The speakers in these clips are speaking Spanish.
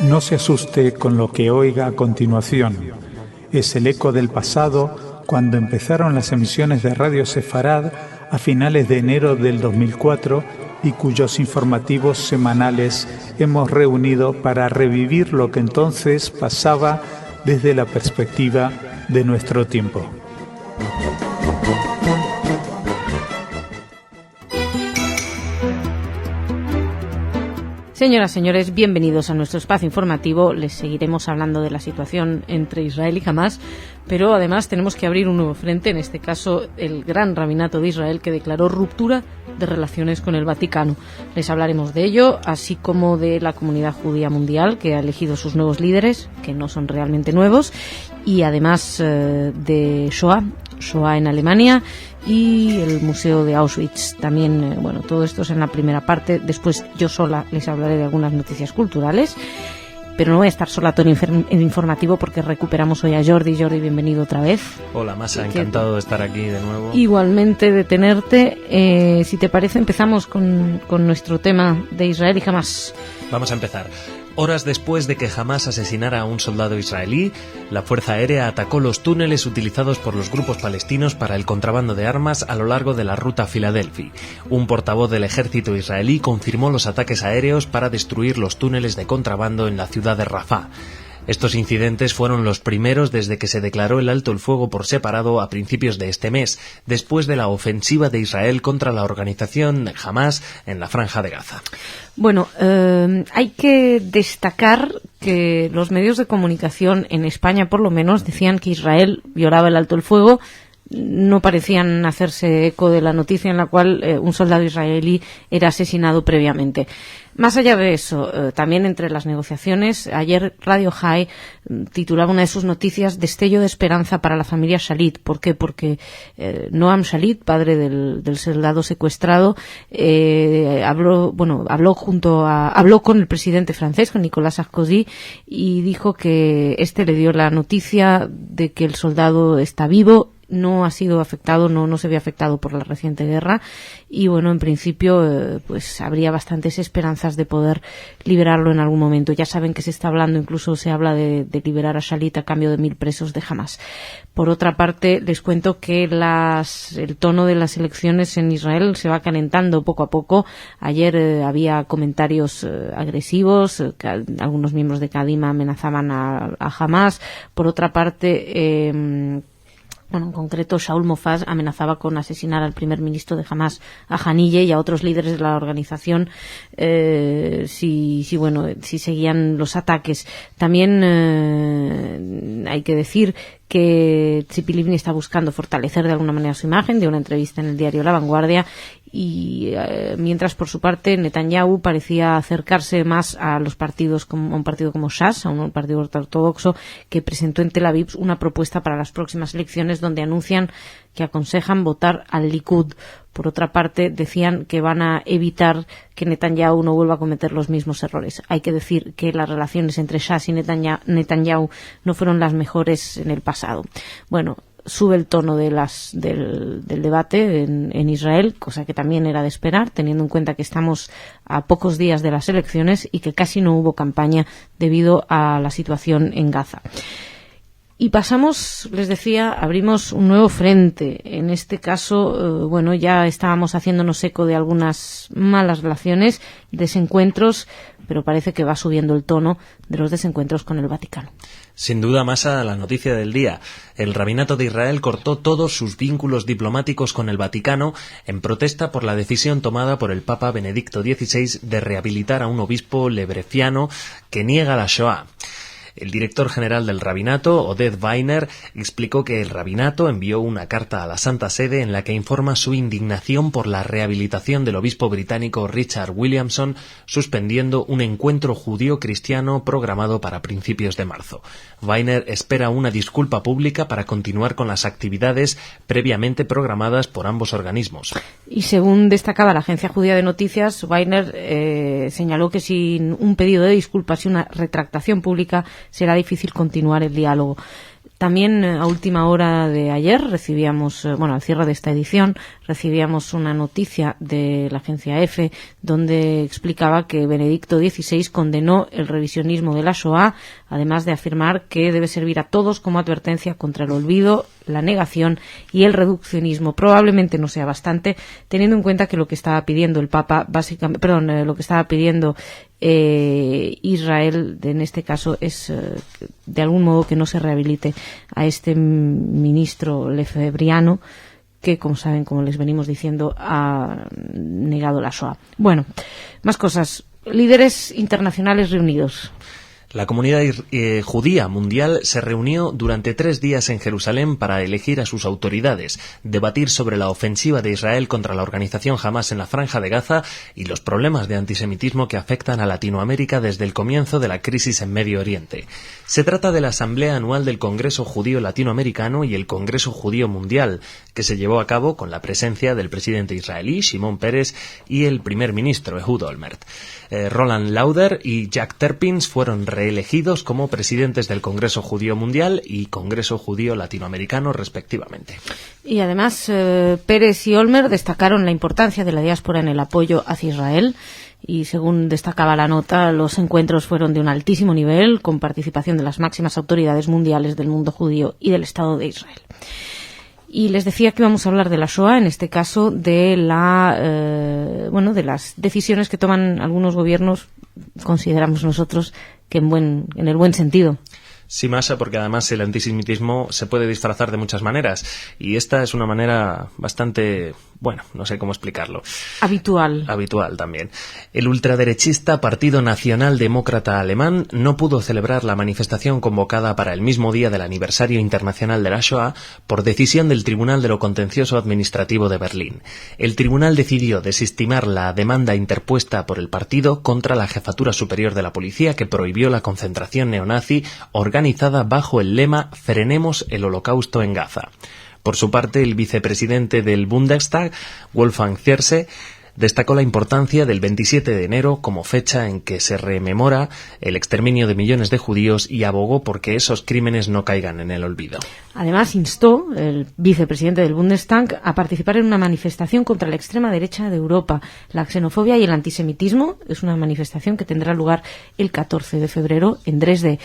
No se asuste con lo que oiga a continuación. Es el eco del pasado cuando empezaron las emisiones de Radio Sefarad a finales de enero del 2004 y cuyos informativos semanales hemos reunido para revivir lo que entonces pasaba desde la perspectiva de nuestro tiempo. Señoras, señores, bienvenidos a nuestro espacio informativo. Les seguiremos hablando de la situación entre Israel y Hamás, pero además tenemos que abrir un nuevo frente, en este caso el Gran Rabinato de Israel, que declaró ruptura de relaciones con el Vaticano. Les hablaremos de ello, así como de la comunidad judía mundial, que ha elegido sus nuevos líderes, que no son realmente nuevos, y además de Shoah en Alemania y el Museo de Auschwitz. También, todo esto es en la primera parte. Después yo sola les hablaré de algunas noticias culturales, pero no voy a estar sola todo en informativo porque recuperamos hoy a Jordi. Jordi, bienvenido otra vez. Hola, Masa, encantado de estar aquí de nuevo. Igualmente de tenerte. Si te parece, empezamos con nuestro tema de Israel y Hamás. Vamos a empezar. Horas después de que Hamás asesinara a un soldado israelí, la Fuerza Aérea atacó los túneles utilizados por los grupos palestinos para el contrabando de armas a lo largo de la ruta Filadelfia. Un portavoz del ejército israelí confirmó los ataques aéreos para destruir los túneles de contrabando en la ciudad de Rafah. Estos incidentes fueron los primeros desde que se declaró el alto el fuego por separado a principios de este mes, después de la ofensiva de Israel contra la organización Hamás en la Franja de Gaza. Bueno, hay que destacar que los medios de comunicación en España, por lo menos, decían que Israel violaba el alto el fuego. No parecían hacerse eco de la noticia en la cual un soldado israelí era asesinado previamente. Más allá de eso, también entre las negociaciones, ayer Radio High titulaba una de sus noticias "Destello de esperanza para la familia Shalit". ¿Por qué? Porque Noam Shalit, padre del soldado secuestrado, habló con el presidente francés, con Nicolas Sarkozy, y dijo que este le dio la noticia de que el soldado está vivo. No ha sido afectado, no se ve afectado por la reciente guerra y en principio habría bastantes esperanzas de poder liberarlo en algún momento. Ya saben que se está hablando, incluso se habla de liberar a Shalit a cambio de 1.000 presos de Hamás. Por otra parte, les cuento que el tono de las elecciones en Israel se va calentando poco a poco. Ayer había comentarios agresivos, que algunos miembros de Kadima amenazaban a Hamás. Por otra parte, en concreto, Shaul Mofaz amenazaba con asesinar al primer ministro de Hamás, a Haniyeh, y a otros líderes de la organización si seguían los ataques. También hay que decir que Tzipi Livni está buscando fortalecer de alguna manera su imagen, de una entrevista en el diario La Vanguardia, y mientras por su parte Netanyahu parecía acercarse más a los partidos, a un partido como Shas, a un partido ortodoxo, que presentó en Tel Aviv una propuesta para las próximas elecciones donde anuncian que aconsejan votar al Likud. Por otra parte, decían que van a evitar que Netanyahu no vuelva a cometer los mismos errores. Hay que decir que las relaciones entre Shas y Netanyahu no fueron las mejores en el pasado. Sube el tono del debate en Israel, cosa que también era de esperar, teniendo en cuenta que estamos a pocos días de las elecciones y que casi no hubo campaña debido a la situación en Gaza. Y pasamos, les decía, abrimos un nuevo frente. En este caso, ya estábamos haciéndonos eco de algunas malas relaciones, desencuentros, pero parece que va subiendo el tono de los desencuentros con el Vaticano. Sin duda, Masa, la noticia del día. El Rabinato de Israel cortó todos sus vínculos diplomáticos con el Vaticano en protesta por la decisión tomada por el Papa Benedicto XVI de rehabilitar a un obispo lebrefiano que niega la Shoah. El director general del Rabinato, Oded Weiner, explicó que el Rabinato envió una carta a la Santa Sede en la que informa su indignación por la rehabilitación del obispo británico Richard Williamson, suspendiendo un encuentro judío-cristiano programado para principios de marzo. Weiner espera una disculpa pública para continuar con las actividades previamente programadas por ambos organismos. Y según destacaba la agencia judía de noticias, Weiner señaló que sin un pedido de disculpas y una retractación pública será difícil continuar el diálogo. También a última hora de ayer recibíamos, al cierre de esta edición, recibíamos una noticia de la agencia EFE donde explicaba que Benedicto XVI condenó el revisionismo de la Shoah, además de afirmar que debe servir a todos como advertencia contra el olvido, la negación y el reduccionismo. Probablemente no sea bastante, teniendo en cuenta que lo que estaba pidiendo el Papa, lo que estaba pidiendo Israel, en este caso, es de algún modo que no se rehabilite a este ministro lefebriano que, como saben, como les venimos diciendo, ha negado la Shoah. Bueno, más cosas. Líderes internacionales reunidos. La comunidad judía mundial se reunió durante 3 días en Jerusalén para elegir a sus autoridades, debatir sobre la ofensiva de Israel contra la organización Hamás en la Franja de Gaza y los problemas de antisemitismo que afectan a Latinoamérica desde el comienzo de la crisis en Medio Oriente. Se trata de la Asamblea Anual del Congreso Judío Latinoamericano y el Congreso Judío Mundial, que se llevó a cabo con la presencia del presidente israelí Shimon Peres y el primer ministro Ehud Olmert. Roland Lauder y Jack Terpins fueron reelegidos como presidentes del Congreso Judío Mundial y Congreso Judío Latinoamericano, respectivamente. Y además, Pérez y Olmert destacaron la importancia de la diáspora en el apoyo hacia Israel. Y según destacaba la nota, los encuentros fueron de un altísimo nivel, con participación de las máximas autoridades mundiales del mundo judío y del Estado de Israel. Y les decía que íbamos a hablar de la Shoah, en este caso de de las decisiones que toman algunos gobiernos, consideramos nosotros que en el buen sentido. Sí, Masha, porque además el antisemitismo se puede disfrazar de muchas maneras y esta es una manera bastante, no sé cómo explicarlo. Habitual también. El ultraderechista Partido Nacional Demócrata Alemán no pudo celebrar la manifestación convocada para el mismo día del aniversario internacional de la Shoah por decisión del Tribunal de lo Contencioso Administrativo de Berlín. El tribunal decidió desestimar la demanda interpuesta por el partido contra la Jefatura Superior de la Policía que prohibió la concentración neonazi organizada bajo el lema «Frenemos el Holocausto en Gaza». Por su parte, el vicepresidente del Bundestag, Wolfgang Thierse, destacó la importancia del 27 de enero como fecha en que se rememora el exterminio de millones de judíos y abogó por que esos crímenes no caigan en el olvido. Además, instó el vicepresidente del Bundestag a participar en una manifestación contra la extrema derecha de Europa. La xenofobia y el antisemitismo es una manifestación que tendrá lugar el 14 de febrero en Dresde,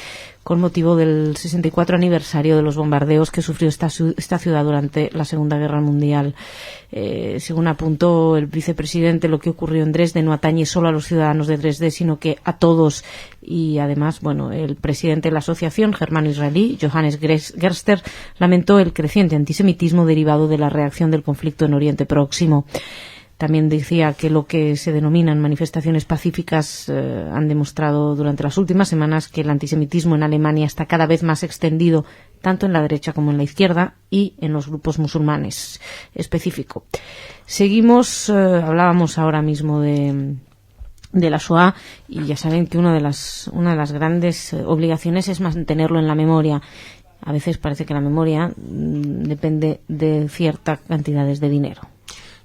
con motivo del 64 aniversario de los bombardeos que sufrió esta ciudad durante la Segunda Guerra Mundial. Según apuntó el vicepresidente, lo que ocurrió en Dresde no atañe solo a los ciudadanos de Dresde, sino que a todos. Y además, el presidente de la asociación germano-israelí, Johannes Gerster, lamentó el creciente antisemitismo derivado de la reacción del conflicto en Oriente Próximo. También decía que lo que se denominan manifestaciones pacíficas han demostrado durante las últimas semanas que el antisemitismo en Alemania está cada vez más extendido, tanto en la derecha como en la izquierda y en los grupos musulmanes específico. Seguimos, hablábamos ahora mismo de la Shoah y ya saben que una de las grandes obligaciones es mantenerlo en la memoria. A veces parece que la memoria depende de ciertas cantidades de dinero.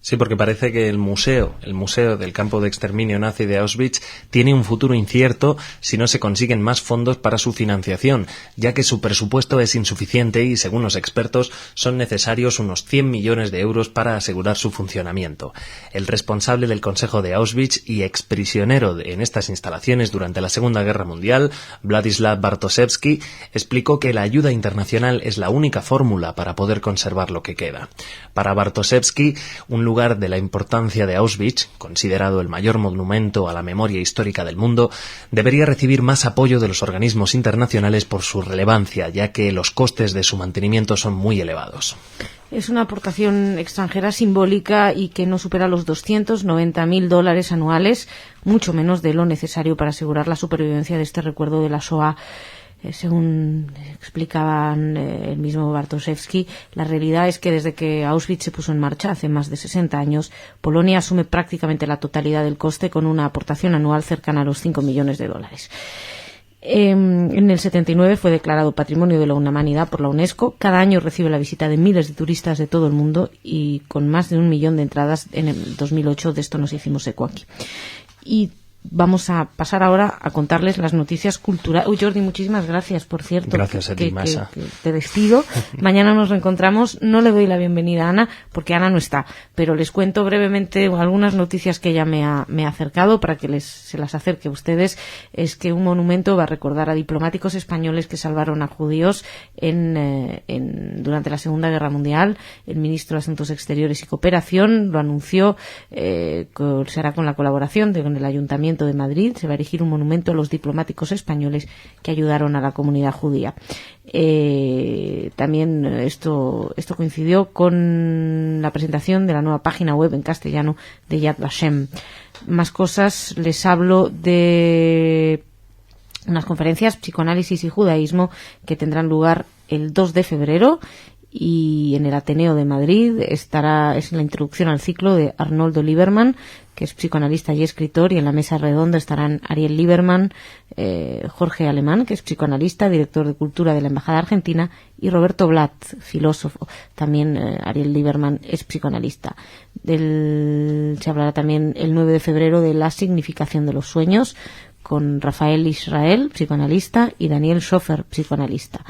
Sí, porque parece que el museo del campo de exterminio nazi de Auschwitz tiene un futuro incierto si no se consiguen más fondos para su financiación, ya que su presupuesto es insuficiente y, según los expertos, son necesarios unos 100 millones de euros para asegurar su funcionamiento. El responsable del Consejo de Auschwitz y exprisionero en estas instalaciones durante la Segunda Guerra Mundial, Władysław Bartoszewski, explicó que la ayuda internacional es la única fórmula para poder conservar lo que queda. Para Bartoszewski, un lugar de la importancia de Auschwitz, considerado el mayor monumento a la memoria histórica del mundo, debería recibir más apoyo de los organismos internacionales por su relevancia, ya que los costes de su mantenimiento son muy elevados. Es una aportación extranjera simbólica y que no supera los $290.000 anuales, mucho menos de lo necesario para asegurar la supervivencia de este recuerdo de la Shoah. Según explicaba el mismo Bartoszewski, la realidad es que desde que Auschwitz se puso en marcha hace más de 60 años, Polonia asume prácticamente la totalidad del coste con una aportación anual cercana a los $5 millones. En el 79 fue declarado Patrimonio de la Humanidad por la UNESCO. Cada año recibe la visita de miles de turistas de todo el mundo y con más de 1 millón de entradas en el 2008, de esto nos hicimos eco aquí. Y vamos a pasar ahora a contarles las noticias culturales. Jordi, muchísimas gracias, por cierto. Gracias a ti, Masa. Que te despido. Mañana nos reencontramos. No le doy la bienvenida a Ana, porque Ana no está, pero les cuento brevemente algunas noticias que ella me ha acercado para que se las acerque a ustedes. Es que un monumento va a recordar a diplomáticos españoles que salvaron a judíos durante la Segunda Guerra Mundial. El ministro de Asuntos Exteriores y Cooperación lo anunció, será con la colaboración con el Ayuntamiento de Madrid. Se va a erigir un monumento a los diplomáticos españoles que ayudaron a la comunidad judía. También esto coincidió con la presentación de la nueva página web en castellano de Yad Vashem. Más cosas, les hablo de unas conferencias, psicoanálisis y judaísmo, que tendrán lugar el 2 de febrero y en el Ateneo de Madrid. Es la introducción al ciclo de Arnoldo Lieberman, que es psicoanalista y escritor, y en la mesa redonda estarán Ariel Lieberman, Jorge Alemán, que es psicoanalista, director de cultura de la Embajada Argentina, y Roberto Blatt, filósofo. También Ariel Lieberman es psicoanalista. Se hablará también el 9 de febrero de la significación de los sueños, con Rafael Israel, psicoanalista, y Daniel Schofer, psicoanalista.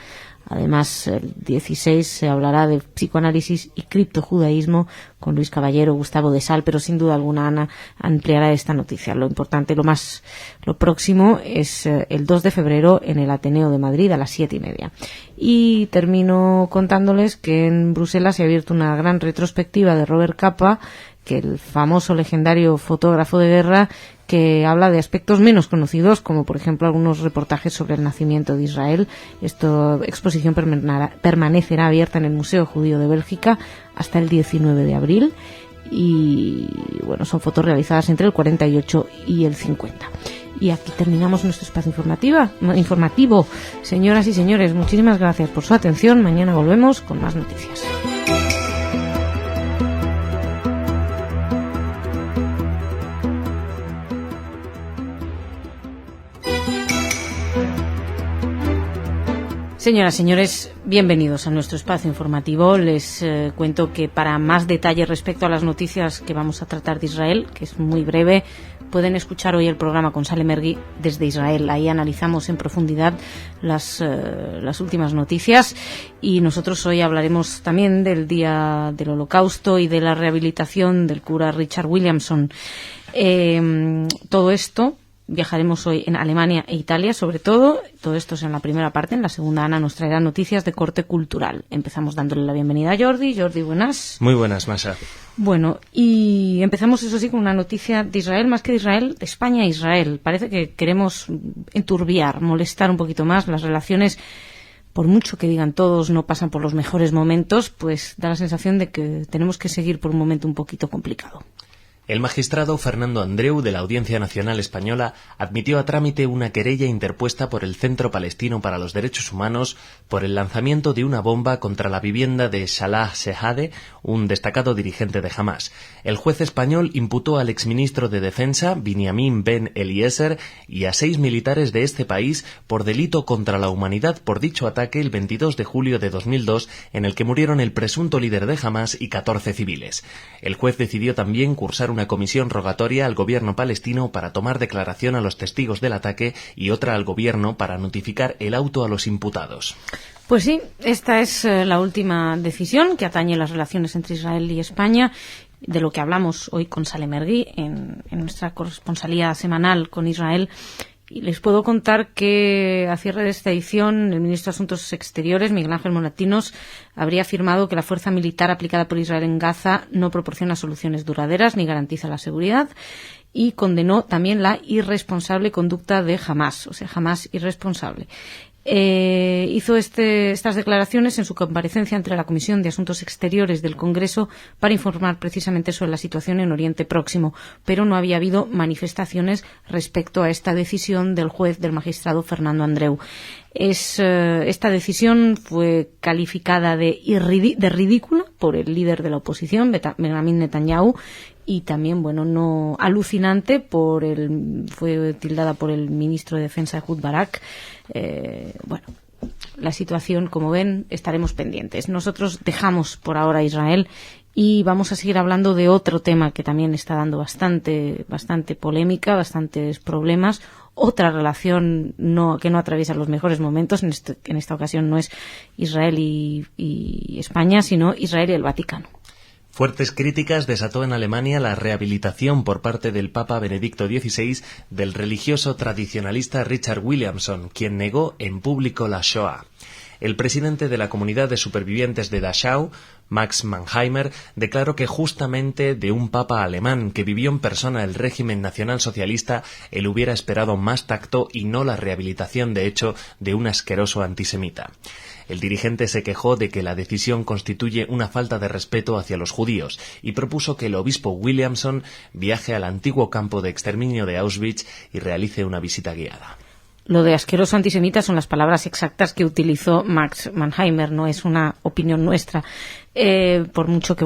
Además, el 16 se hablará de psicoanálisis y criptojudaísmo con Luis Caballero, Gustavo de Sal, pero sin duda alguna Ana ampliará esta noticia. Lo importante, lo próximo es el 2 de febrero en el Ateneo de Madrid a las 7:30. Y termino contándoles que en Bruselas se ha abierto una gran retrospectiva de Robert Capa, que el famoso legendario fotógrafo de guerra, que habla de aspectos menos conocidos, como por ejemplo algunos reportajes sobre el nacimiento de Israel. Esta exposición permanecerá abierta en el Museo Judío de Bélgica hasta el 19 de abril y bueno, son fotos realizadas entre el 48 y el 50. Y aquí terminamos nuestro espacio informativo. Señoras y señores, muchísimas gracias por su atención. Mañana volvemos con más noticias. Señoras y señores, bienvenidos a nuestro espacio informativo. Les cuento que para más detalles respecto a las noticias que vamos a tratar de Israel, que es muy breve, pueden escuchar hoy el programa con Salem Ergui desde Israel. Ahí analizamos en profundidad las últimas noticias, y nosotros hoy hablaremos también del Día del Holocausto y de la rehabilitación del cura Richard Williamson. Todo esto. Viajaremos hoy en Alemania e Italia, sobre todo. Todo esto es en la primera parte. En la segunda, Ana nos traerá noticias de corte cultural. Empezamos dándole la bienvenida a Jordi. Jordi, buenas. Muy buenas, Masa. Bueno, y empezamos, eso sí, con una noticia de Israel, más que de Israel, de España a Israel. Parece que queremos enturbiar, molestar un poquito más las relaciones. Por mucho que digan todos no pasan por los mejores momentos, pues da la sensación de que tenemos que seguir por un momento un poquito complicado. El magistrado Fernando Andreu de la Audiencia Nacional Española admitió a trámite una querella interpuesta por el Centro Palestino para los Derechos Humanos por el lanzamiento de una bomba contra la vivienda de Salah Sehade, un destacado dirigente de Hamás. El juez español imputó al exministro de Defensa, Binyamin Ben Eliezer, y a 6 militares de este país por delito contra la humanidad por dicho ataque el 22 de julio de 2002, en el que murieron el presunto líder de Hamás y 14 civiles. El juez decidió también cursar una comisión rogatoria al gobierno palestino para tomar declaración a los testigos del ataque y otra al gobierno para notificar el auto a los imputados. Pues sí, esta es la última decisión que atañe las relaciones entre Israel y España, de lo que hablamos hoy con Salem Ergui en nuestra corresponsalía semanal con Israel. Y les puedo contar que a cierre de esta edición el ministro de Asuntos Exteriores, Miguel Ángel Moratinos, habría afirmado que la fuerza militar aplicada por Israel en Gaza no proporciona soluciones duraderas ni garantiza la seguridad, y condenó también la irresponsable conducta de Hamás, o sea, Hamás irresponsable. Hizo estas declaraciones en su comparecencia ante la Comisión de Asuntos Exteriores del Congreso para informar precisamente sobre la situación en Oriente Próximo, pero no había habido manifestaciones respecto a esta decisión del juez, del magistrado Fernando Andreu. Esta decisión fue calificada de ridícula por el líder de la oposición, Benjamin Netanyahu, y también, no alucinante fue tildada por el ministro de Defensa Ehud Barak. La situación, como ven, estaremos pendientes. Nosotros dejamos por ahora Israel Y vamos a seguir hablando de otro tema que también está dando bastante polémica, bastantes problemas. Otra relación que no atraviesa los mejores momentos. En esta ocasión no es Israel y España, sino Israel y el Vaticano. Fuertes críticas desató en Alemania la rehabilitación por parte del Papa Benedicto XVI del religioso tradicionalista Richard Williamson, quien negó en público la Shoah. El presidente de la comunidad de supervivientes de Dachau, Max Mannheimer, declaró que justamente de un papa alemán que vivió en persona el régimen nacionalsocialista, él hubiera esperado más tacto y no la rehabilitación de hecho de un asqueroso antisemita. El dirigente se quejó de que la decisión constituye una falta de respeto hacia los judíos y propuso que el obispo Williamson viaje al antiguo campo de exterminio de Auschwitz y realice una visita guiada. Lo de asqueroso antisemita son las palabras exactas que utilizó Max Mannheimer, no es una opinión nuestra. Por mucho que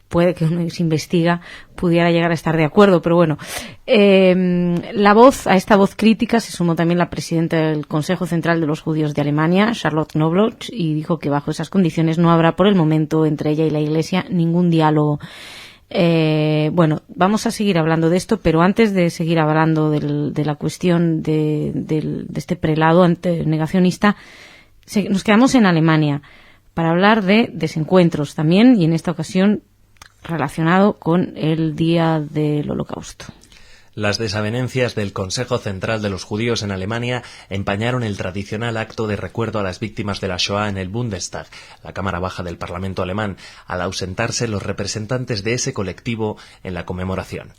puede que uno se investiga pudiera llegar a estar de acuerdo, pero bueno. A esta voz crítica se sumó también la presidenta del Consejo Central de los Judíos de Alemania, Charlotte Knobloch, y dijo que bajo esas condiciones no habrá por el momento entre ella y la Iglesia ningún diálogo. Vamos a seguir hablando de esto, pero antes de seguir hablando de la cuestión de este prelado negacionista, nos quedamos en Alemania para hablar de desencuentros también, y en esta ocasión relacionado con el Día del Holocausto. Las desavenencias del Consejo Central de los Judíos en Alemania empañaron el tradicional acto de recuerdo a las víctimas de la Shoah en el Bundestag, la Cámara Baja del Parlamento alemán, al ausentarse los representantes de ese colectivo en la conmemoración.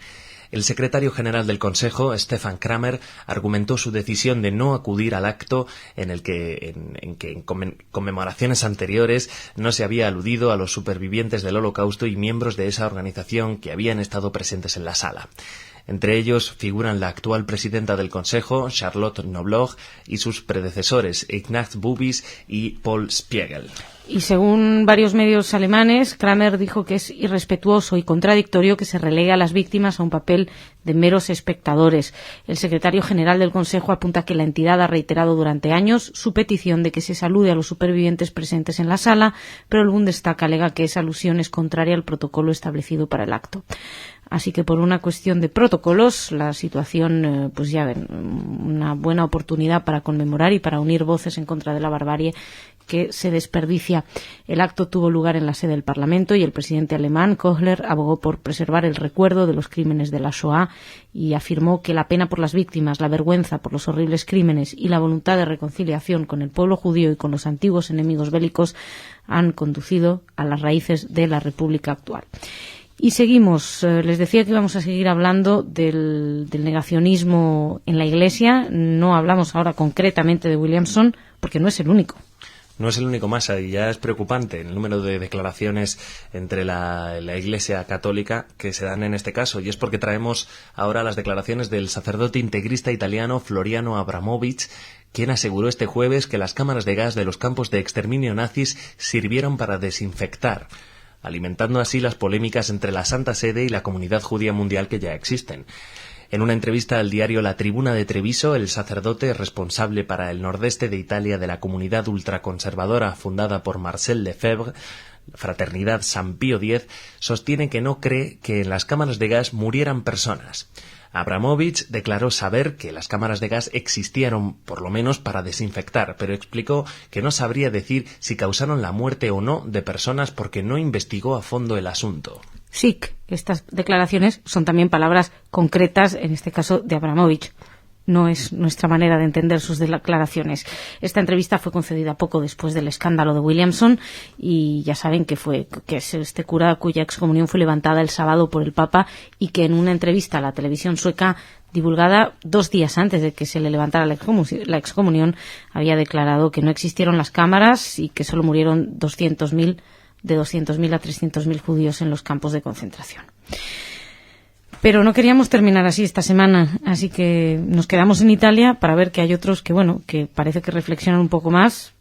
El secretario general del Consejo, Stefan Kramer, argumentó su decisión de no acudir al acto en conmemoraciones anteriores no se había aludido a los supervivientes del Holocausto y miembros de esa organización que habían estado presentes en la sala. Entre ellos figuran la actual presidenta del Consejo, Charlotte Knobloch, y sus predecesores, Ignaz Bubis y Paul Spiegel. Y según varios medios alemanes, Kramer dijo que es irrespetuoso y contradictorio que se relegue a las víctimas a un papel de meros espectadores. El secretario general del Consejo apunta que la entidad ha reiterado durante años su petición de que se salude a los supervivientes presentes en la sala, pero el Bundestag alega que esa alusión es contraria al protocolo establecido para el acto. Así que por una cuestión de protocolos, la situación, pues ya ven, una buena oportunidad para conmemorar y para unir voces en contra de la barbarie que se desperdicia. El acto tuvo lugar en la sede del Parlamento y el presidente alemán, Kohler, abogó por preservar el recuerdo de los crímenes de la Shoah y afirmó que la pena por las víctimas, la vergüenza por los horribles crímenes y la voluntad de reconciliación con el pueblo judío y con los antiguos enemigos bélicos han conducido a las raíces de la República actual. Y seguimos. Les decía que íbamos a seguir hablando del negacionismo en la Iglesia. No hablamos ahora concretamente de Williamson, porque no es el único. No es el único, Masa, y ya es preocupante el número de declaraciones entre la Iglesia católica que se dan en este caso, y es porque traemos ahora las declaraciones del sacerdote integrista italiano Floriano Abramovich, quien aseguró este jueves que las cámaras de gas de los campos de exterminio nazis sirvieron para desinfectar, alimentando así las polémicas entre la Santa Sede y la comunidad judía mundial que ya existen. En una entrevista al diario La Tribuna de Treviso, el sacerdote responsable para el nordeste de Italia de la comunidad ultraconservadora fundada por Marcel Lefebvre, Fraternidad San Pío X, sostiene que no cree que en las cámaras de gas murieran personas. Abramovich declaró saber que las cámaras de gas existieron, por lo menos para desinfectar, pero explicó que no sabría decir si causaron la muerte o no de personas porque no investigó a fondo el asunto. Sí, estas declaraciones son también palabras concretas, en este caso de Abramovich. No es nuestra manera de entender sus declaraciones. Esta entrevista fue concedida poco después del escándalo de Williamson y ya saben que es este cura cuya excomunión fue levantada el sábado por el Papa y que en una entrevista a la televisión sueca divulgada 2 días antes de que se le levantara la excomunión había declarado que no existieron las cámaras y que solo murieron 200.000 a 300.000 judíos en los campos de concentración. Pero no queríamos terminar así esta semana, así que nos quedamos en Italia para ver que hay otros que parece que reflexionan un poco más.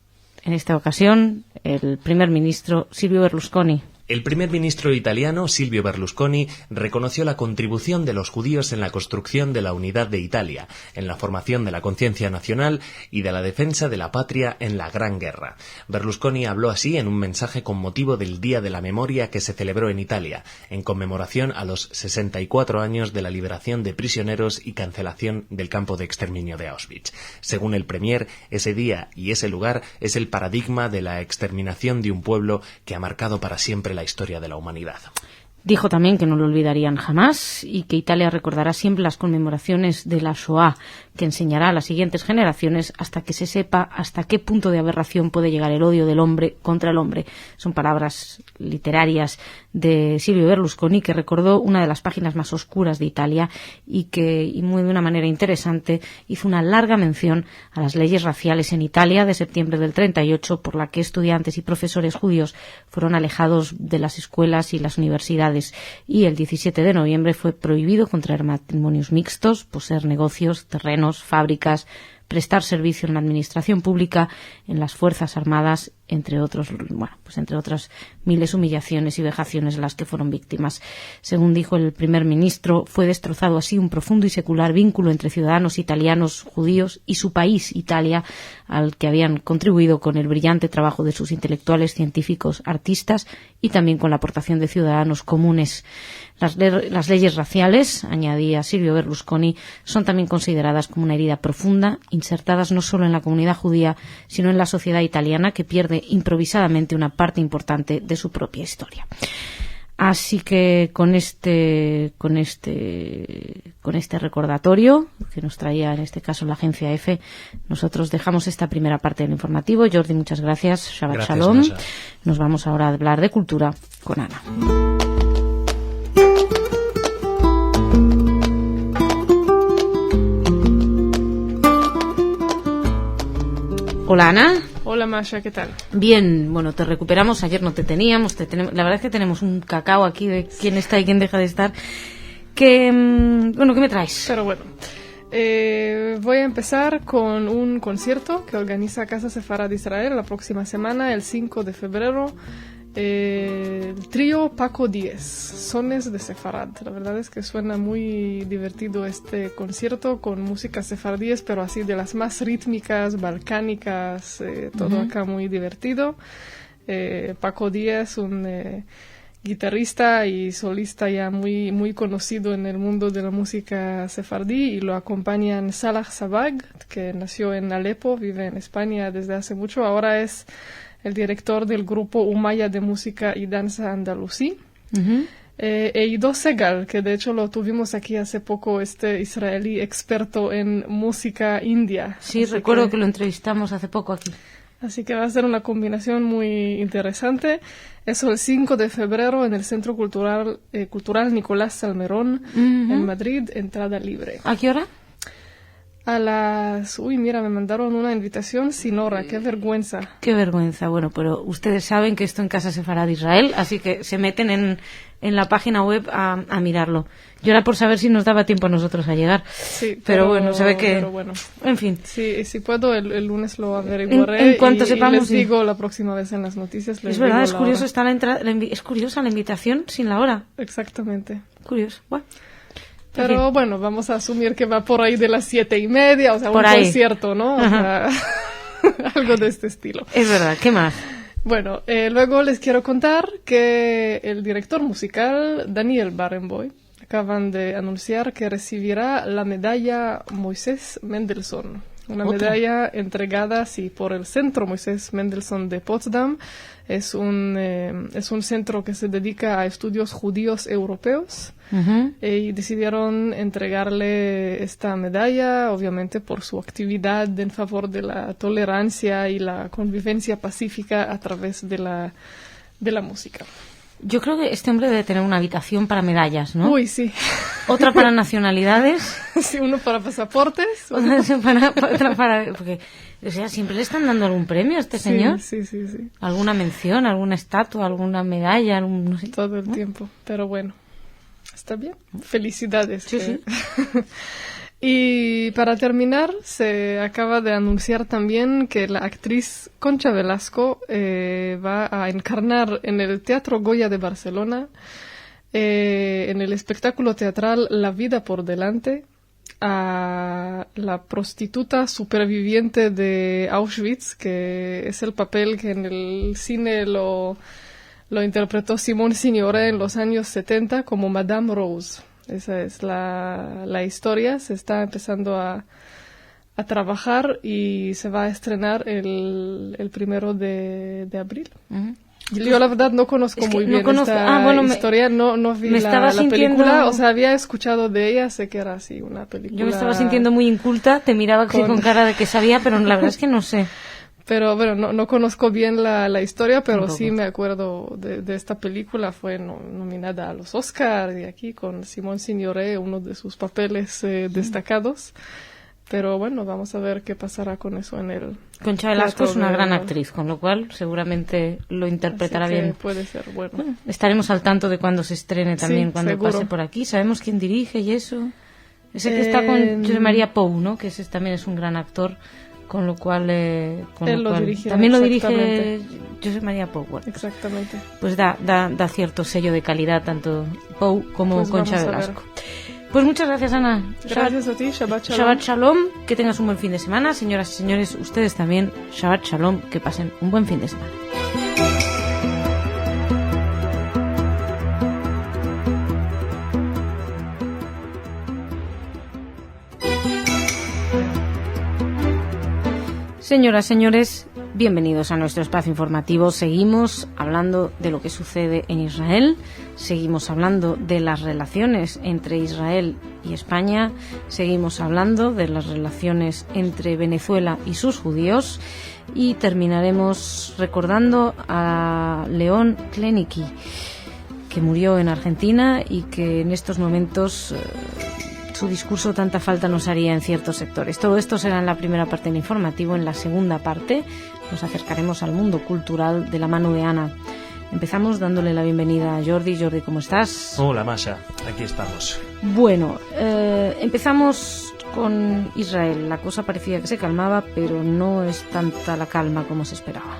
En esta ocasión, el primer ministro Silvio Berlusconi. El primer ministro italiano, Silvio Berlusconi, reconoció la contribución de los judíos en la construcción de la unidad de Italia, en la formación de la conciencia nacional y de la defensa de la patria en la Gran Guerra. Berlusconi habló así en un mensaje con motivo del Día de la Memoria que se celebró en Italia, en conmemoración a los 64 años de la liberación de prisioneros y cancelación del campo de exterminio de Auschwitz. Según el premier, ese día y ese lugar es el paradigma de la exterminación de un pueblo que ha marcado para siempre la historia de la humanidad. Dijo también que no lo olvidarían jamás y que Italia recordará siempre las conmemoraciones de la Shoah, que enseñará a las siguientes generaciones hasta que se sepa hasta qué punto de aberración puede llegar el odio del hombre contra el hombre. Son palabras literarias de Silvio Berlusconi, que recordó una de las páginas más oscuras de Italia y muy de una manera interesante, hizo una larga mención a las leyes raciales en Italia de septiembre del 38, por la que estudiantes y profesores judíos fueron alejados de las escuelas y las universidades, y el 17 de noviembre fue prohibido contraer matrimonios mixtos, poseer negocios, terrenos, fábricas, prestar servicio en la administración pública, en las Fuerzas Armadas, entre otras miles de humillaciones y vejaciones de las que fueron víctimas. Según dijo el primer ministro, fue destrozado así un profundo y secular vínculo entre ciudadanos italianos, judíos y su país, Italia, al que habían contribuido con el brillante trabajo de sus intelectuales, científicos, artistas y también con la aportación de ciudadanos comunes. Las leyes raciales, añadía Silvio Berlusconi, son también consideradas como una herida profunda, insertadas no solo en la comunidad judía, sino en la sociedad italiana, que pierde improvisadamente una parte importante de su propia historia. Así que con este recordatorio que nos traía en este caso la agencia EFE, nosotros dejamos esta primera parte del informativo. Jordi, muchas gracias. Shabbat Shalom. Masha. Nos vamos ahora a hablar de cultura con Ana. Hola, Ana. Hola, Masha, ¿qué tal? Bien, bueno, te recuperamos. Ayer no te teníamos. La verdad es que tenemos un cacao aquí de quién está y quién deja de estar. ¿Qué me traes? Pero bueno, voy a empezar con un concierto que organiza Casa Sefarad de Israel la próxima semana, el 5 de febrero. El trío Paco 10, Sones de Sefarad. La verdad es que suena muy divertido este concierto con música sefardíes, pero así de las más rítmicas, balcánicas, todo acá muy divertido. Paco 10, un guitarrista y solista ya muy, muy conocido en el mundo de la música sefardí, y lo acompañan Salah Sabag, que nació en Alepo, vive en España desde hace mucho, ahora es el director del grupo Umaya de música y danza andalusí. Eido Segal, que de hecho lo tuvimos aquí hace poco, este israelí experto en música india. Sí, recuerdo que lo entrevistamos hace poco aquí. Así que va a ser una combinación muy interesante. Eso el 5 de febrero en el Centro Cultural Nicolás Salmerón, en Madrid, entrada libre. ¿A qué hora? A las... Uy, mira, me mandaron una invitación sin hora, qué vergüenza. Qué vergüenza. Bueno, pero ustedes saben que esto en Casa Sefarad de Israel, así que se meten en la página web a mirarlo. Yo era por saber si nos daba tiempo a nosotros a llegar. Sí, pero bueno, se ve que... Pero bueno. En fin. Sí, si puedo, el lunes lo averiguaré. En cuanto sepamos, y les digo la próxima vez en las noticias. Es verdad, es curioso, es curiosa la invitación sin la hora. Exactamente. Curioso. Bueno. Pero bueno, vamos a asumir que va por ahí de las 7:30, o sea, por un ahí. concierto, ¿no? O sea, algo de este estilo. Es verdad, ¿qué más? Bueno, luego les quiero contar que el director musical, Daniel Barenboim, acaban de anunciar que recibirá la medalla Moisés Mendelssohn. Una medalla entregada, sí, por el Centro Moisés Mendelssohn de Potsdam. Es un centro que se dedica a estudios judíos europeos. Y decidieron entregarle esta medalla, obviamente por su actividad en favor de la tolerancia y la convivencia pacífica a través de la música. Yo creo que este hombre debe tener una habitación para medallas, ¿no? Uy, sí. Otra para nacionalidades. Sí, uno para pasaportes. Otra para... Porque, o sea, siempre le están dando algún premio a este señor. Sí. ¿Alguna mención, alguna estatua, alguna medalla? No sé, todo el tiempo, pero bueno. Está bien. Felicidades. Sí. Y para terminar, se acaba de anunciar también que la actriz Concha Velasco va a encarnar en el Teatro Goya de Barcelona, en el espectáculo teatral La vida por delante, a la prostituta superviviente de Auschwitz, que es el papel que en el cine lo interpretó Simone Signoret en los años 70 como Madame Rose. Esa es la historia. Se está empezando a trabajar y se va a estrenar el 1 de abril. Uh-huh. Yo la verdad no conozco muy bien esta historia, no vi la película, o sea, había escuchado de ella, sé que era así una película. Yo me estaba sintiendo muy inculta, te miraba con cara de que sabía, pero la verdad es que no sé. Pero bueno, no conozco bien la historia, pero sí me acuerdo de esta película. Fue nominada a los Oscars y aquí con Simone Signoret, uno de sus papeles destacados. Pero bueno, vamos a ver qué pasará con eso en el... Concha Velasco es una gran actriz, con lo cual seguramente lo interpretará bien. Puede ser bueno. Estaremos al tanto de cuando se estrene también, cuando seguro. Pase por aquí. ¿Sabemos quién dirige y eso? Ese que está con José María Pou, ¿no? Que también es un gran actor. Con lo cual, también lo dirige José María Pou. Bueno, exactamente. Pues da cierto sello de calidad tanto Pou como pues Concha Velasco. Pues muchas gracias, Ana. Gracias a ti, Shabbat Shalom. Shabbat Shalom, que tengas un buen fin de semana. Señoras y señores, ustedes también, Shabbat Shalom, que pasen un buen fin de semana. Señoras, señores, bienvenidos a nuestro espacio informativo. Seguimos hablando de lo que sucede en Israel, seguimos hablando de las relaciones entre Israel y España, seguimos hablando de las relaciones entre Venezuela y sus judíos y terminaremos recordando a León Kleniki, que murió en Argentina y que en estos momentos... su discurso tanta falta nos haría en ciertos sectores. Todo esto será en la primera parte del informativo. En la segunda parte nos acercaremos al mundo cultural de la mano de Ana. Empezamos dándole la bienvenida a Jordi. Jordi, ¿cómo estás? Hola, Masha. Aquí estamos. Bueno, empezamos con Israel. La cosa parecía que se calmaba, pero no es tanta la calma como se esperaba.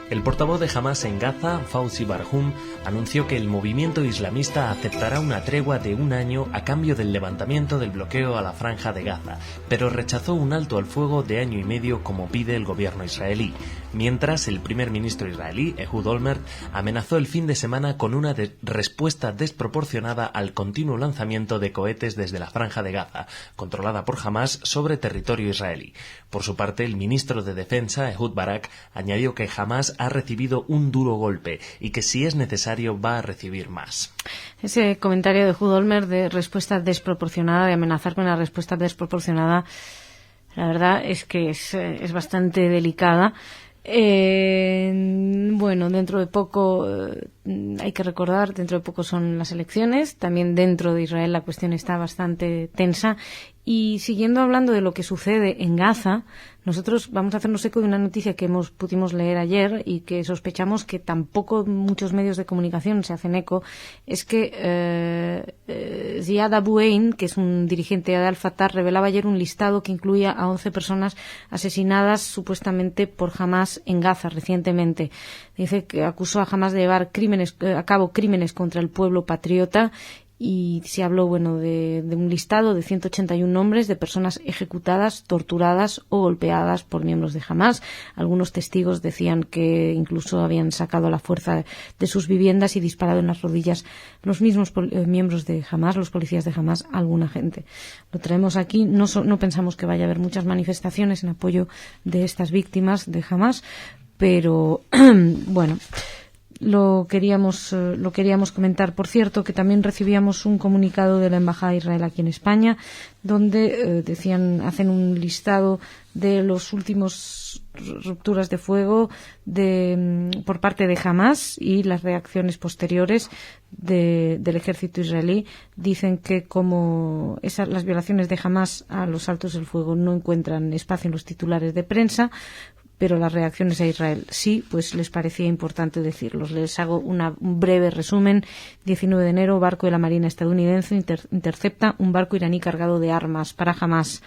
El portavoz de Hamas en Gaza, Fawzi Barhum, anunció que el movimiento islamista aceptará una tregua de 1 año a cambio del levantamiento del bloqueo a la franja de Gaza, pero rechazó un alto al fuego de 1 año y medio como pide el gobierno israelí. Mientras, el primer ministro israelí, Ehud Olmert, amenazó el fin de semana con una respuesta desproporcionada al continuo lanzamiento de cohetes desde la franja de Gaza, controlada por Hamas, sobre territorio israelí. Por su parte, el ministro de Defensa, Ehud Barak, añadió que Hamas ha recibido un duro golpe y que si es necesario va a recibir más. Ese comentario de Ehud Olmert de respuesta desproporcionada, de amenazar con la respuesta desproporcionada, la verdad es que es bastante delicada. Bueno, dentro de poco hay que recordar, dentro de poco son las elecciones, también dentro de Israel la cuestión está bastante tensa y siguiendo hablando de lo que sucede en Gaza, nosotros vamos a hacernos eco de una noticia que pudimos leer ayer y que sospechamos que tampoco muchos medios de comunicación se hacen eco, es que Ziad Abu Ain, que es un dirigente de Al-Fatah, revelaba ayer un listado que incluía a 11 personas asesinadas supuestamente por Hamas en Gaza recientemente. Dice que acusó a Hamas de llevar a cabo crímenes contra el pueblo patriota y se habló de un listado de 181 nombres de personas ejecutadas, torturadas o golpeadas por miembros de Hamas. Algunos testigos decían que incluso habían sacado a la fuerza de sus viviendas y disparado en las rodillas los mismos miembros de Hamas, los policías de Hamas, a alguna gente. Lo traemos aquí, no pensamos que vaya a haber muchas manifestaciones en apoyo de estas víctimas de Hamas, pero bueno... Lo queríamos comentar. Por cierto, que también recibíamos un comunicado de la Embajada de Israel aquí en España, donde hacen un listado de los últimos rupturas de fuego por parte de Hamas y las reacciones posteriores del ejército israelí. Dicen que como las violaciones de Hamas a los altos del fuego no encuentran espacio en los titulares de prensa, pero las reacciones a Israel sí, pues les parecía importante decirlos. Les hago un breve resumen. 19 de enero, barco de la Marina estadounidense intercepta un barco iraní cargado de armas para Hamás.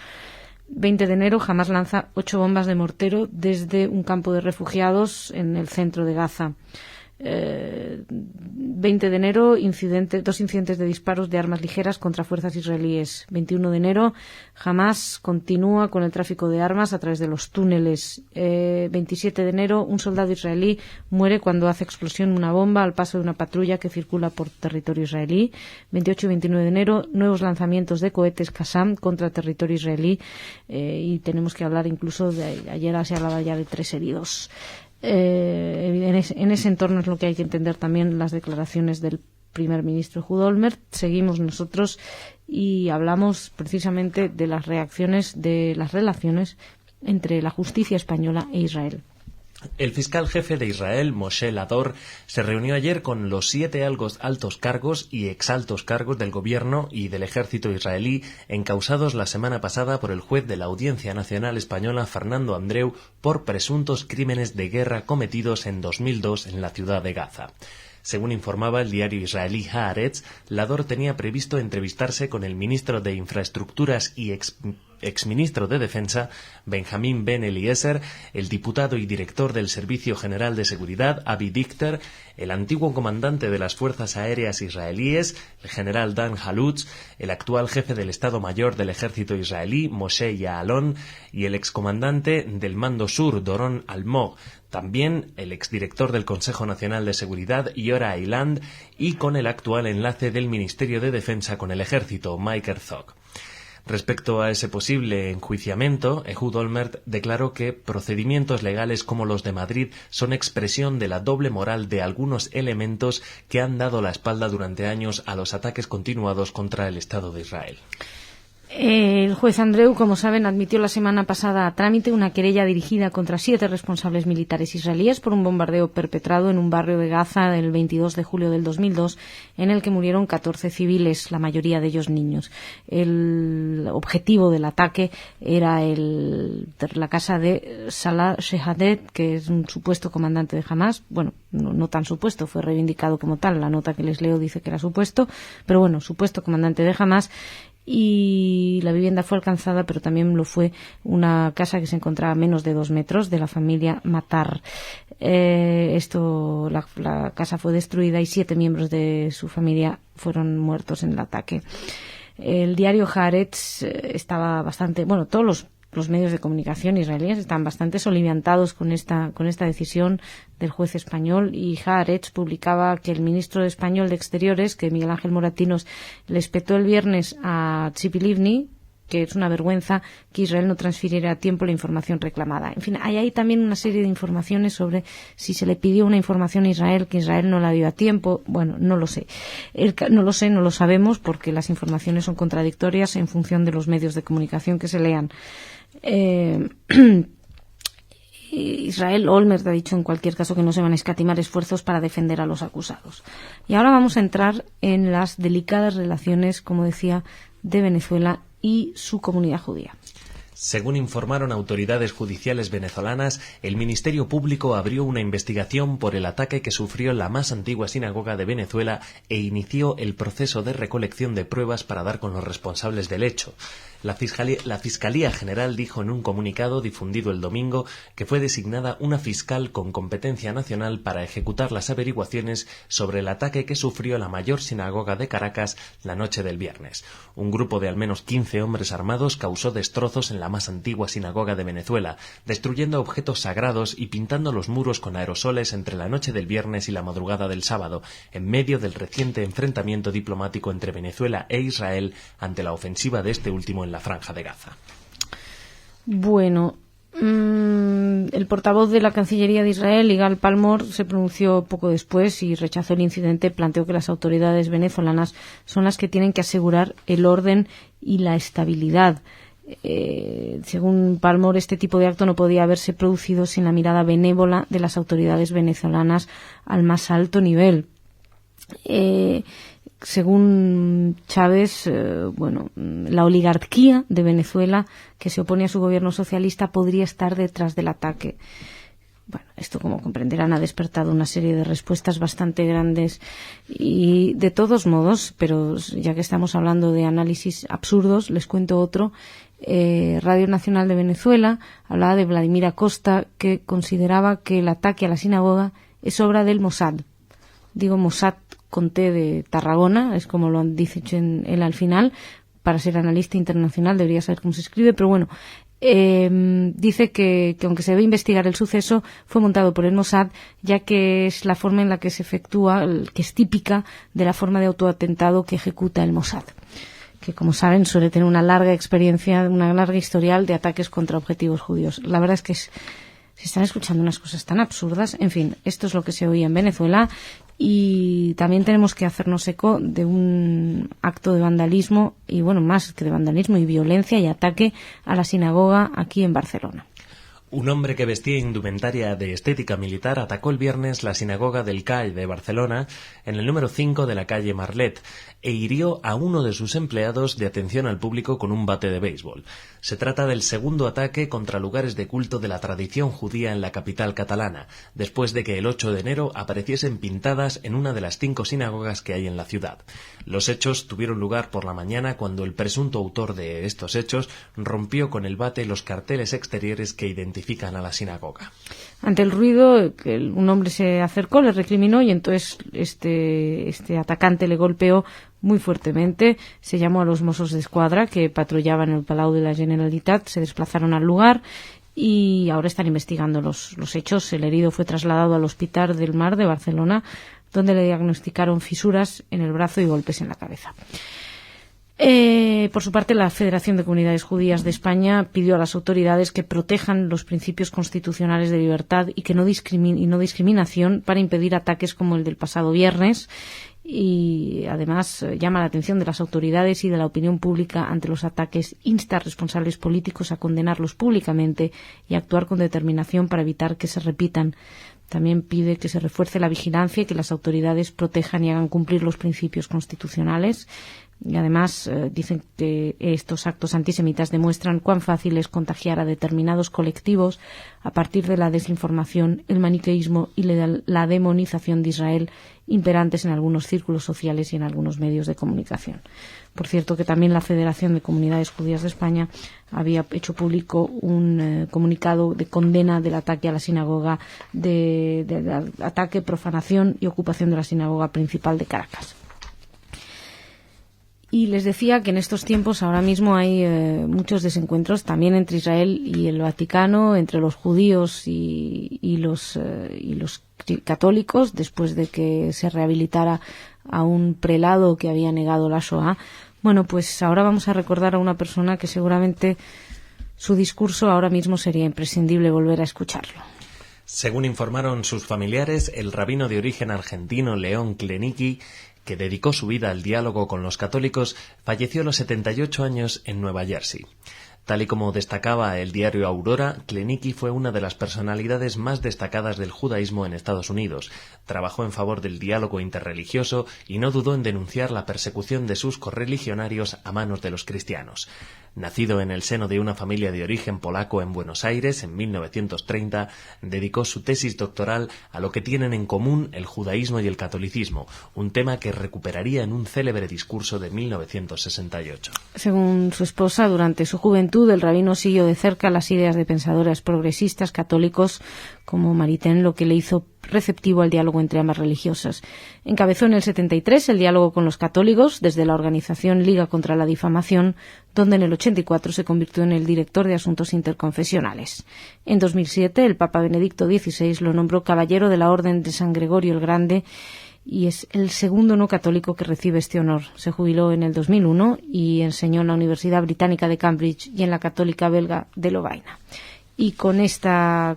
20 de enero, Hamás lanza 8 bombas de mortero desde un campo de refugiados en el centro de Gaza. 20 de enero, dos incidentes de disparos de armas ligeras contra fuerzas israelíes. 21 de enero, Hamás continúa con el tráfico de armas a través de los túneles. 27 de enero, un soldado israelí muere cuando hace explosión una bomba al paso de una patrulla que circula por territorio israelí. 28 y 29 de enero, nuevos lanzamientos de cohetes Qassam contra territorio israelí, y tenemos que hablar incluso ayer se hablaba ya de 3 heridos. En ese entorno es lo que hay que entender también las declaraciones del primer ministro Ehud Olmert. Seguimos nosotros y hablamos precisamente de las reacciones, de las relaciones entre la justicia española e Israel. El fiscal jefe de Israel, Moshe Lador, se reunió ayer con los 7 altos cargos y exaltos cargos del gobierno y del ejército israelí encausados la semana pasada por el juez de la Audiencia Nacional Española, Fernando Andreu, por presuntos crímenes de guerra cometidos en 2002 en la ciudad de Gaza. Según informaba el diario israelí Haaretz, Lador tenía previsto entrevistarse con el ministro de Infraestructuras y exministro de Defensa, Benjamín Ben Eliezer, el diputado y director del Servicio General de Seguridad, Avi Dichter, el antiguo comandante de las Fuerzas Aéreas israelíes, el general Dan Halutz, el actual jefe del Estado Mayor del Ejército israelí, Moshe Ya'alon, y el excomandante del Mando Sur, Doron Almog, también el exdirector del Consejo Nacional de Seguridad, Yora Eiland, y con el actual enlace del Ministerio de Defensa con el Ejército, Mike Herzog. Respecto a ese posible enjuiciamiento, Ehud Olmert declaró que procedimientos legales como los de Madrid son expresión de la doble moral de algunos elementos que han dado la espalda durante años a los ataques continuados contra el Estado de Israel. El juez Andreu, como saben, admitió la semana pasada a trámite una querella dirigida contra 7 responsables militares israelíes por un bombardeo perpetrado en un barrio de Gaza el 22 de julio del 2002, en el que murieron 14 civiles, la mayoría de ellos niños. El objetivo del ataque era la casa de Salah Shehadet, que es un supuesto comandante de Hamás. Bueno, no tan supuesto, fue reivindicado como tal. La nota que les leo dice que era supuesto, pero bueno, supuesto comandante de Hamás. Y la vivienda fue alcanzada, pero también lo fue una casa que se encontraba a menos de 2 metros de la familia Matar. La casa fue destruida y 7 miembros de su familia fueron muertos en el ataque. El diario Haaretz estaba bastante, bueno, todos los medios de comunicación israelíes están bastante soliviantados con esta decisión del juez español, y Haaretz publicaba que el ministro español de Exteriores, que Miguel Ángel Moratinos, le espetó el viernes a Tzipi Livni, que es una vergüenza que Israel no transfiriera a tiempo la información reclamada. En fin, hay ahí también una serie de informaciones sobre si se le pidió una información a Israel, que Israel no la dio a tiempo. Bueno, no lo sé. No lo sabemos, porque las informaciones son contradictorias en función de los medios de comunicación que se lean. Israel, Olmert ha dicho en cualquier caso que no se van a escatimar esfuerzos para defender a los acusados. Y ahora vamos a entrar en las delicadas relaciones, como decía, de Venezuela y su comunidad judía. Según informaron autoridades judiciales venezolanas, el Ministerio Público abrió una investigación por el ataque que sufrió la más antigua sinagoga de Venezuela e inició el proceso de recolección de pruebas para dar con los responsables del hecho. La Fiscalía General dijo en un comunicado difundido el domingo que fue designada una fiscal con competencia nacional para ejecutar las averiguaciones sobre el ataque que sufrió la mayor sinagoga de Caracas la noche del viernes. Un grupo de al menos 15 hombres armados causó destrozos en la más antigua sinagoga de Venezuela, destruyendo objetos sagrados y pintando los muros con aerosoles entre la noche del viernes y la madrugada del sábado, en medio del reciente enfrentamiento diplomático entre Venezuela e Israel ante la ofensiva de este último en la Franja de Gaza. Bueno, el portavoz de la Cancillería de Israel, Igal Palmor, se pronunció poco después y rechazó el incidente. Planteó que las autoridades venezolanas son las que tienen que asegurar el orden y la estabilidad. Según Palmor, este tipo de acto no podía haberse producido sin la mirada benévola de las autoridades venezolanas al más alto nivel. según Chávez, la oligarquía de Venezuela, que se opone a su gobierno socialista, podría estar detrás del ataque. Bueno, esto, como comprenderán, ha despertado una serie de respuestas bastante grandes y, de todos modos, pero ya que estamos hablando de análisis absurdos, les cuento otro. Radio Nacional de Venezuela hablaba de Vladimir Acosta, que consideraba que el ataque a la sinagoga es obra del Mossad. Digo Mossad con T de Tarragona, es como lo han dicho él al final. Para ser analista internacional debería saber cómo se escribe, pero bueno. Dice que aunque se debe investigar el suceso, fue montado por el Mossad, ya que es la forma en la que se efectúa, que es típica de la forma de autoatentado que ejecuta el Mossad, que, como saben, suele tener una larga experiencia, una larga historial de ataques contra objetivos judíos. La verdad es que se están escuchando unas cosas tan absurdas. En fin, esto es lo que se oía en Venezuela. Y también tenemos que hacernos eco de un acto de vandalismo, y bueno, más que de vandalismo, y violencia y ataque a la sinagoga aquí en Barcelona. Un hombre que vestía indumentaria de estética militar atacó el viernes la sinagoga del CAI de Barcelona, en el número 5 de la calle Marlet, e hirió a uno de sus empleados de atención al público con un bate de béisbol. Se trata del segundo ataque contra lugares de culto de la tradición judía en la capital catalana, después de que el 8 de enero apareciesen pintadas en una de las 5 sinagogas que hay en la ciudad. Los hechos tuvieron lugar por la mañana, cuando el presunto autor de estos hechos rompió con el bate los carteles exteriores que identifican a la sinagoga. Ante el ruido, un hombre se acercó, le recriminó, y entonces este atacante le golpeó muy fuertemente. Se llamó a los Mossos d'Esquadra, que patrullaban en el Palau de la Generalitat, se desplazaron al lugar y ahora están investigando los hechos. El herido fue trasladado al Hospital del Mar de Barcelona, donde le diagnosticaron fisuras en el brazo y golpes en la cabeza. Por su parte, la Federación de Comunidades Judías de España pidió a las autoridades que protejan los principios constitucionales de libertad y no discriminación para impedir ataques como el del pasado viernes, y además llama la atención de las autoridades y de la opinión pública ante los ataques. Insta a responsables políticos a condenarlos públicamente y a actuar con determinación para evitar que se repitan. También pide que se refuerce la vigilancia y que las autoridades protejan y hagan cumplir los principios constitucionales. Y además dicen que estos actos antisemitas demuestran cuán fácil es contagiar a determinados colectivos a partir de la desinformación, el maniqueísmo y la demonización de Israel imperantes en algunos círculos sociales y en algunos medios de comunicación. Por cierto, que también la Federación de Comunidades Judías de España había hecho público un comunicado de condena del ataque a la sinagoga, del ataque, profanación y ocupación de la sinagoga principal de Caracas. Y les decía que en estos tiempos ahora mismo hay muchos desencuentros también entre Israel y el Vaticano, entre los judíos y los católicos, después de que se rehabilitara a un prelado que había negado la Shoah. Bueno, pues ahora vamos a recordar a una persona que seguramente su discurso ahora mismo sería imprescindible volver a escucharlo. Según informaron sus familiares, el rabino de origen argentino León Klenicki, que dedicó su vida al diálogo con los católicos, falleció a los 78 años en Nueva Jersey. Tal y como destacaba el diario Aurora, Klenicki fue una de las personalidades más destacadas del judaísmo en Estados Unidos. Trabajó en favor del diálogo interreligioso y no dudó en denunciar la persecución de sus correligionarios a manos de los cristianos. Nacido en el seno de una familia de origen polaco en Buenos Aires en 1930, dedicó su tesis doctoral a lo que tienen en común el judaísmo y el catolicismo, un tema que recuperaría en un célebre discurso de 1968. Según su esposa, durante su juventud, el rabino siguió de cerca las ideas de pensadores progresistas católicos como Maritain, lo que le hizo receptivo al diálogo entre ambas religiosas. Encabezó en el 73 el diálogo con los católicos desde la organización Liga contra la Difamación, donde en el 84 se convirtió en el director de Asuntos Interconfesionales. En 2007, el Papa Benedicto XVI lo nombró caballero de la Orden de San Gregorio el Grande y es el segundo no católico que recibe este honor. Se jubiló en el 2001 y enseñó en la Universidad Británica de Cambridge y en la Católica Belga de Lovaina. Y con esta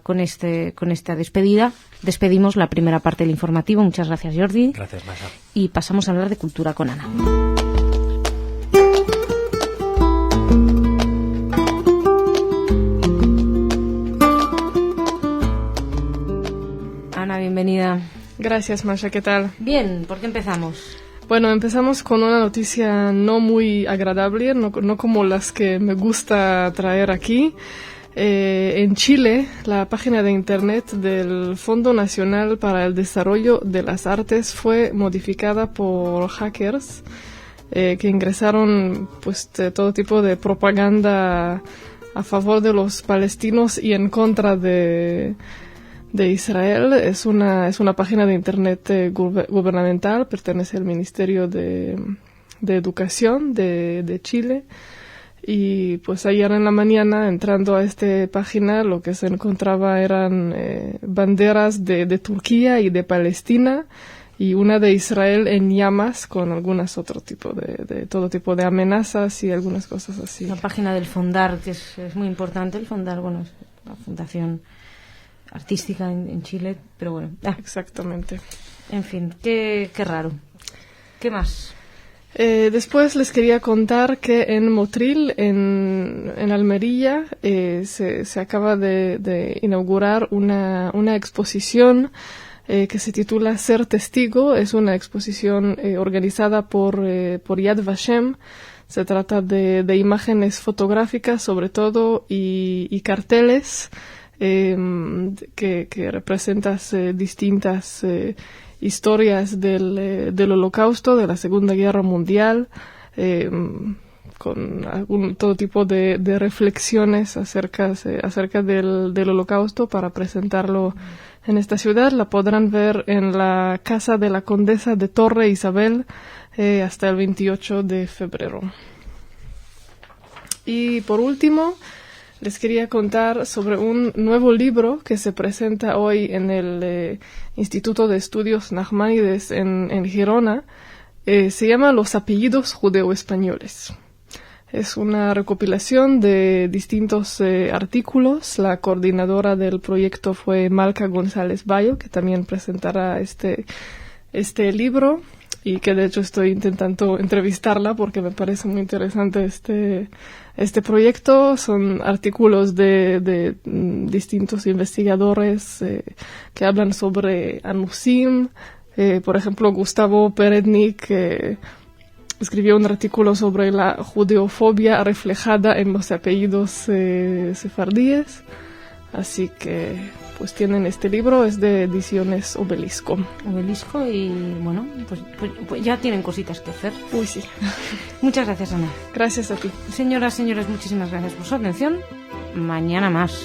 despedida despedimos la primera parte del informativo. Muchas gracias, Jordi. Gracias, Masha. Y pasamos a hablar de cultura con Ana. Ana, bienvenida. Gracias, Masha, ¿qué tal? Bien, ¿por qué empezamos? Bueno, empezamos con una noticia no muy agradable, no como las que me gusta traer aquí. En Chile, la página de internet del Fondo Nacional para el Desarrollo de las Artes fue modificada por hackers que ingresaron pues todo tipo de propaganda a favor de los palestinos y en contra de Israel. Es una página de internet gubernamental, pertenece al Ministerio de Educación de Chile. Y pues ayer en la mañana, entrando a esta página, lo que se encontraba eran banderas de Turquía y de Palestina y una de Israel en llamas con algunas otro tipo de todo tipo de amenazas y algunas cosas así. La página del Fondar, que es muy importante. El Fondar, bueno, es la fundación artística en Chile, pero bueno. Exactamente. En fin, qué raro. ¿Qué más? Después les quería contar que en Motril, en Almería, se acaba de inaugurar una exposición que se titula Ser Testigo. Es una exposición organizada por Yad Vashem. Se trata de imágenes fotográficas, sobre todo, y carteles que representan distintas historias del Holocausto, de la Segunda Guerra Mundial, con todo tipo de reflexiones acerca del Holocausto para presentarlo en esta ciudad. La podrán ver en la Casa de la Condesa de Torre Isabel hasta el 28 de febrero. Y por último, les quería contar sobre un nuevo libro que se presenta hoy en el Instituto de Estudios Nachmanides en Girona. Se llama Los apellidos judeo-españoles. Es una recopilación de distintos artículos. La coordinadora del proyecto fue Malca González Bayo, que también presentará este libro y que de hecho estoy intentando entrevistarla porque me parece muy interesante este proyecto. Son artículos de distintos investigadores que hablan sobre Anusim. Por ejemplo, Gustavo Perednik escribió un artículo sobre la judeofobia reflejada en los apellidos sefardíes. Así que pues tienen este libro, es de Ediciones Obelisco. Obelisco y bueno, pues ya tienen cositas que hacer. Uy, sí. Muchas gracias, Ana. Gracias a ti. Señoras, señores, muchísimas gracias por su atención. Mañana más.